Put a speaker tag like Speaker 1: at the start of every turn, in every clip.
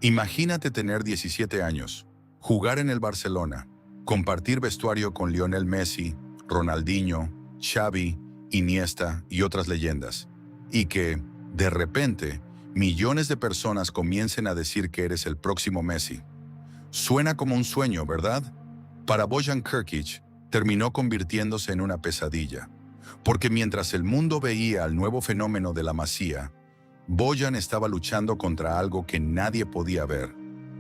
Speaker 1: Imagínate tener 17 años, jugar en el Barcelona, compartir vestuario con Lionel Messi, Ronaldinho, Xavi, Iniesta y otras leyendas, y que, de repente, millones de personas comiencen a decir que eres el próximo Messi. Suena como un sueño, ¿verdad? Para Bojan Krkić, terminó convirtiéndose en una pesadilla, porque mientras el mundo veía al nuevo fenómeno de la Masía, Bojan estaba luchando contra algo que nadie podía ver: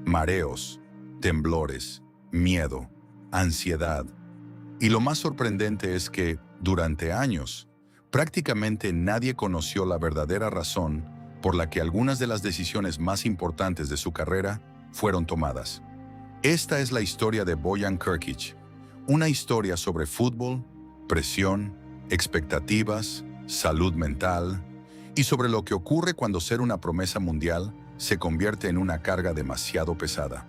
Speaker 1: mareos, temblores, miedo, ansiedad. Y lo más sorprendente es que, durante años, prácticamente nadie conoció la verdadera razón por la que algunas de las decisiones más importantes de su carrera fueron tomadas. Esta es la historia de Bojan Krkić, una historia sobre fútbol, presión, expectativas, salud mental y sobre lo que ocurre cuando ser una promesa mundial se convierte en una carga demasiado pesada.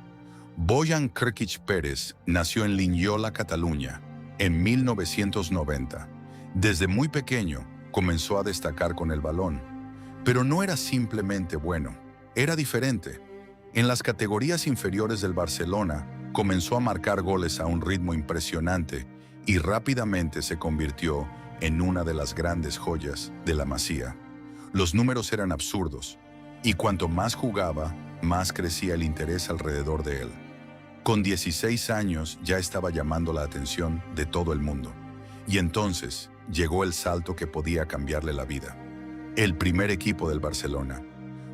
Speaker 1: Bojan Krkić Pérez nació en Linyola, Cataluña, en 1990. Desde muy pequeño comenzó a destacar con el balón, pero no era simplemente bueno, era diferente. En las categorías inferiores del Barcelona comenzó a marcar goles a un ritmo impresionante y rápidamente se convirtió en una de las grandes joyas de la Masía. Los números eran absurdos, y cuanto más jugaba, más crecía el interés alrededor de él. Con 16 años ya estaba llamando la atención de todo el mundo, y entonces llegó el salto que podía cambiarle la vida: el primer equipo del Barcelona.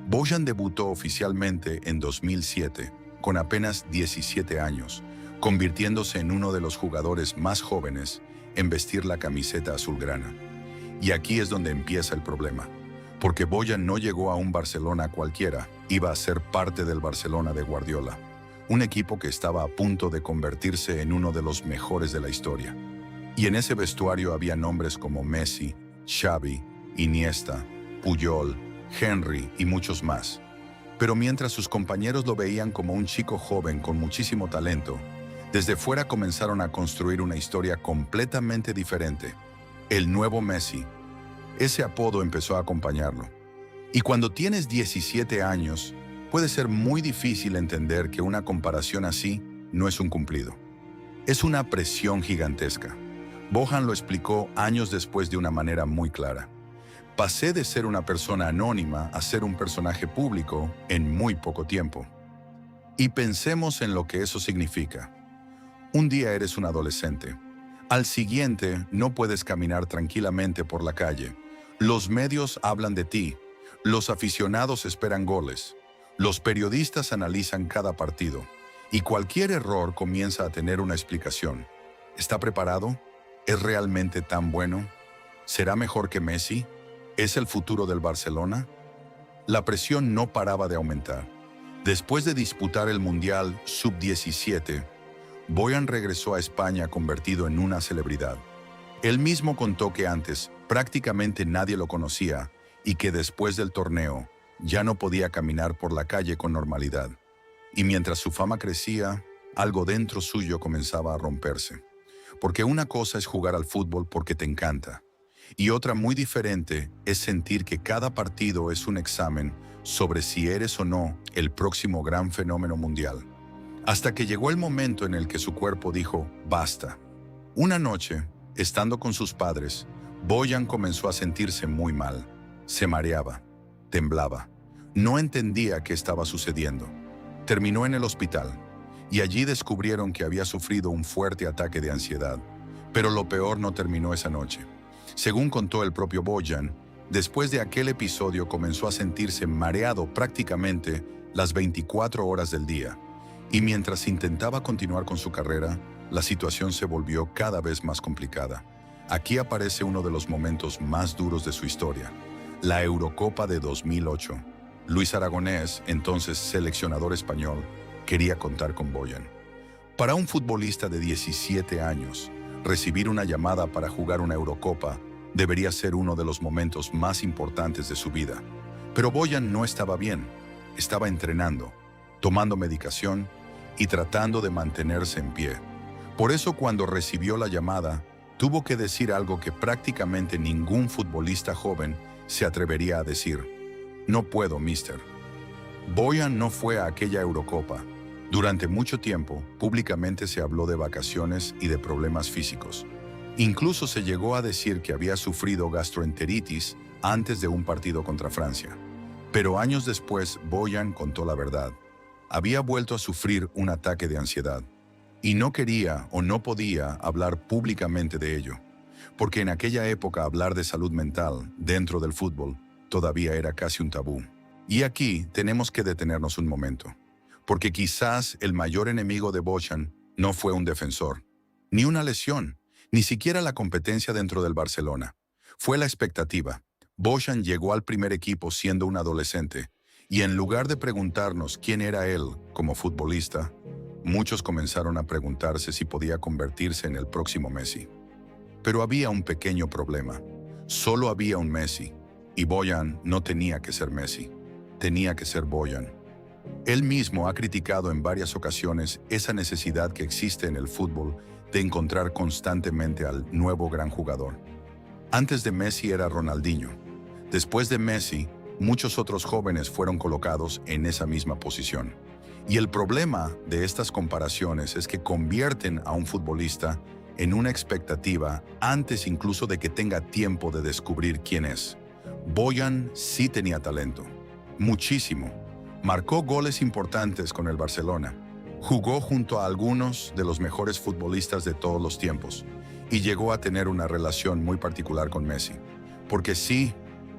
Speaker 1: Bojan debutó oficialmente en 2007, con apenas 17 años, convirtiéndose en uno de los jugadores más jóvenes en vestir la camiseta azulgrana. Y aquí es donde empieza el problema, porque Bojan no llegó a un Barcelona cualquiera, iba a ser parte del Barcelona de Guardiola, un equipo que estaba a punto de convertirse en uno de los mejores de la historia. Y en ese vestuario había nombres como Messi, Xavi, Iniesta, Puyol, Henry y muchos más. Pero mientras sus compañeros lo veían como un chico joven con muchísimo talento, desde fuera comenzaron a construir una historia completamente diferente: el nuevo Messi. Ese apodo empezó a acompañarlo. Y cuando tienes 17 años, puede ser muy difícil entender que una comparación así no es un cumplido. Es una presión gigantesca. Bojan lo explicó años después de una manera muy clara: pasé de ser una persona anónima a ser un personaje público en muy poco tiempo. Y pensemos en lo que eso significa. Un día eres un adolescente. Al siguiente no puedes caminar tranquilamente por la calle. Los medios hablan de ti. Los aficionados esperan goles. Los periodistas analizan cada partido. Y cualquier error comienza a tener una explicación. ¿Está preparado? ¿Es realmente tan bueno? ¿Será mejor que Messi? ¿Es el futuro del Barcelona? La presión no paraba de aumentar. Después de disputar el Mundial Sub-17, Bojan regresó a España convertido en una celebridad. Él mismo contó que antes prácticamente nadie lo conocía y que después del torneo ya no podía caminar por la calle con normalidad. Y mientras su fama crecía, algo dentro suyo comenzaba a romperse. Porque una cosa es jugar al fútbol porque te encanta, y otra muy diferente es sentir que cada partido es un examen sobre si eres o no el próximo gran fenómeno mundial. Hasta que llegó el momento en el que su cuerpo dijo basta. Una noche, estando con sus padres, Bojan comenzó a sentirse muy mal. Se mareaba, temblaba, no entendía qué estaba sucediendo. Terminó en el hospital, y allí descubrieron que había sufrido un fuerte ataque de ansiedad. Pero lo peor no terminó esa noche. Según contó el propio Bojan, después de aquel episodio comenzó a sentirse mareado prácticamente las 24 horas del día. Y mientras intentaba continuar con su carrera, la situación se volvió cada vez más complicada. Aquí aparece uno de los momentos más duros de su historia: la Eurocopa de 2008. Luis Aragonés, entonces seleccionador español, quería contar con Bojan. Para un futbolista de 17 años, recibir una llamada para jugar una Eurocopa debería ser uno de los momentos más importantes de su vida. Pero Bojan no estaba bien. Estaba entrenando, tomando medicación y tratando de mantenerse en pie. Por eso, cuando recibió la llamada, tuvo que decir algo que prácticamente ningún futbolista joven se atrevería a decir: no puedo, mister. Bojan no fue a aquella Eurocopa. Durante mucho tiempo, públicamente se habló de vacaciones y de problemas físicos. Incluso se llegó a decir que había sufrido gastroenteritis antes de un partido contra Francia. Pero años después, Bojan contó la verdad. Había vuelto a sufrir un ataque de ansiedad. Y no quería o no podía hablar públicamente de ello, porque en aquella época hablar de salud mental dentro del fútbol todavía era casi un tabú. Y aquí tenemos que detenernos un momento, porque quizás el mayor enemigo de Bojan no fue un defensor, ni una lesión, ni siquiera la competencia dentro del Barcelona. Fue la expectativa. Bojan llegó al primer equipo siendo un adolescente, y en lugar de preguntarnos quién era él como futbolista, muchos comenzaron a preguntarse si podía convertirse en el próximo Messi. Pero había un pequeño problema. Solo había un Messi, y Bojan no tenía que ser Messi. Tenía que ser Bojan. Él mismo ha criticado en varias ocasiones esa necesidad que existe en el fútbol de encontrar constantemente al nuevo gran jugador. Antes de Messi era Ronaldinho. Después de Messi, muchos otros jóvenes fueron colocados en esa misma posición. Y el problema de estas comparaciones es que convierten a un futbolista en una expectativa antes incluso de que tenga tiempo de descubrir quién es. Bojan sí tenía talento. Muchísimo. Marcó goles importantes con el Barcelona. Jugó junto a algunos de los mejores futbolistas de todos los tiempos y llegó a tener una relación muy particular con Messi. Porque sí,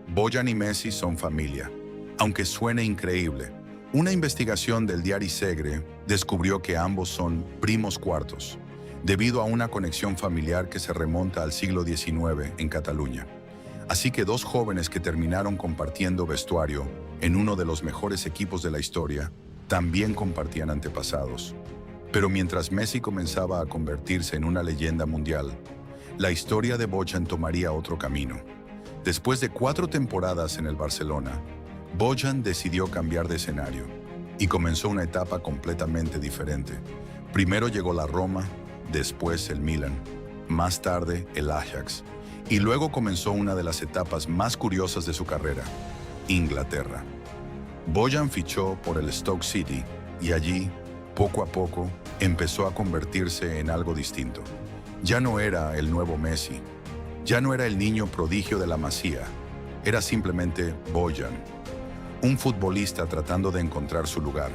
Speaker 1: Bojan y Messi son familia. Aunque suene increíble, una investigación del diario Segre descubrió que ambos son primos cuartos, debido a una conexión familiar que se remonta al siglo XIX en Cataluña. Así que dos jóvenes que terminaron compartiendo vestuario en uno de los mejores equipos de la historia, también compartían antepasados. Pero mientras Messi comenzaba a convertirse en una leyenda mundial, la historia de Bojan tomaría otro camino. Después de 4 temporadas en el Barcelona, Bojan decidió cambiar de escenario y comenzó una etapa completamente diferente. Primero llegó la Roma, después el Milan, más tarde el Ajax, y luego comenzó una de las etapas más curiosas de su carrera, Inglaterra. Bojan fichó por el Stoke City y allí, poco a poco, empezó a convertirse en algo distinto. Ya no era el nuevo Messi, ya no era el niño prodigio de la Masía, era simplemente Bojan, un futbolista tratando de encontrar su lugar.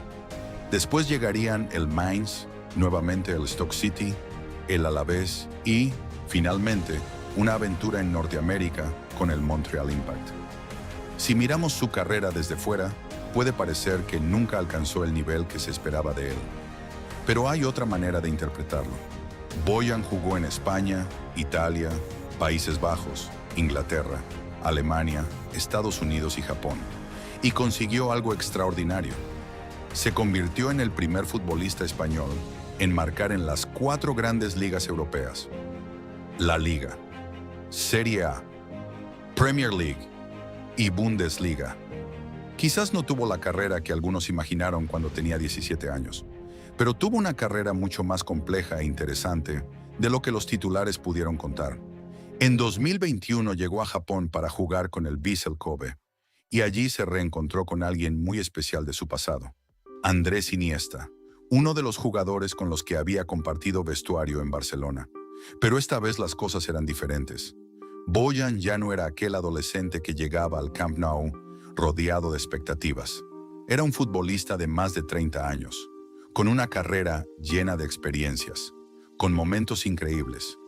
Speaker 1: Después llegarían el Mainz, nuevamente el Stoke City, el Alavés y, finalmente, una aventura en Norteamérica con el Montreal Impact. Si miramos su carrera desde fuera, puede parecer que nunca alcanzó el nivel que se esperaba de él. Pero hay otra manera de interpretarlo. Bojan jugó en España, Italia, Países Bajos, Inglaterra, Alemania, Estados Unidos y Japón, y consiguió algo extraordinario. Se convirtió en el primer futbolista español en marcar en las 4 grandes ligas europeas: La Liga, Serie A, Premier League y Bundesliga. Quizás no tuvo la carrera que algunos imaginaron cuando tenía 17 años, pero tuvo una carrera mucho más compleja e interesante de lo que los titulares pudieron contar. En 2021 llegó a Japón para jugar con el Vissel Kobe, y allí se reencontró con alguien muy especial de su pasado, Andrés Iniesta, uno de los jugadores con los que había compartido vestuario en Barcelona. Pero esta vez las cosas eran diferentes. Bojan ya no era aquel adolescente que llegaba al Camp Nou rodeado de expectativas. Era un futbolista de más de 30 años, con una carrera llena de experiencias, con momentos increíbles,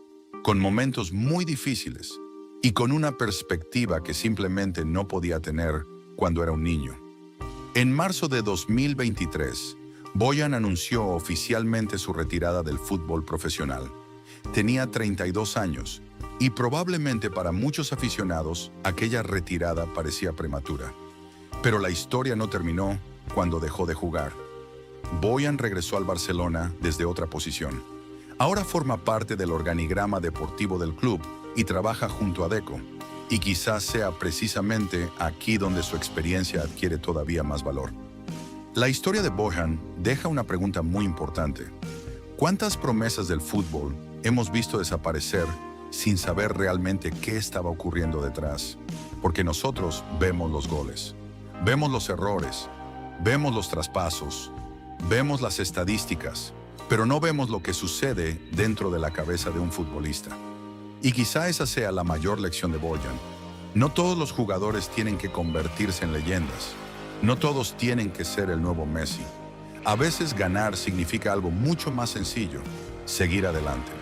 Speaker 1: con momentos muy difíciles y con una perspectiva que simplemente no podía tener cuando era un niño. En marzo de 2023, Bojan anunció oficialmente su retirada del fútbol profesional. Tenía 32 años y probablemente para muchos aficionados aquella retirada parecía prematura. Pero la historia no terminó cuando dejó de jugar. Bojan regresó al Barcelona desde otra posición. Ahora forma parte del organigrama deportivo del club y trabaja junto a Deco. Y quizás sea precisamente aquí donde su experiencia adquiere todavía más valor. La historia de Bojan deja una pregunta muy importante. ¿Cuántas promesas del fútbol hemos visto desaparecer sin saber realmente qué estaba ocurriendo detrás? Porque nosotros vemos los goles, vemos los errores, Vemos los traspasos, vemos las estadísticas, pero no vemos lo que sucede dentro de la cabeza de un futbolista. Y quizá esa sea la mayor lección de Bojan. No todos los jugadores tienen que convertirse en leyendas. No todos tienen que ser el nuevo Messi. A veces ganar significa algo mucho más sencillo: seguir adelante.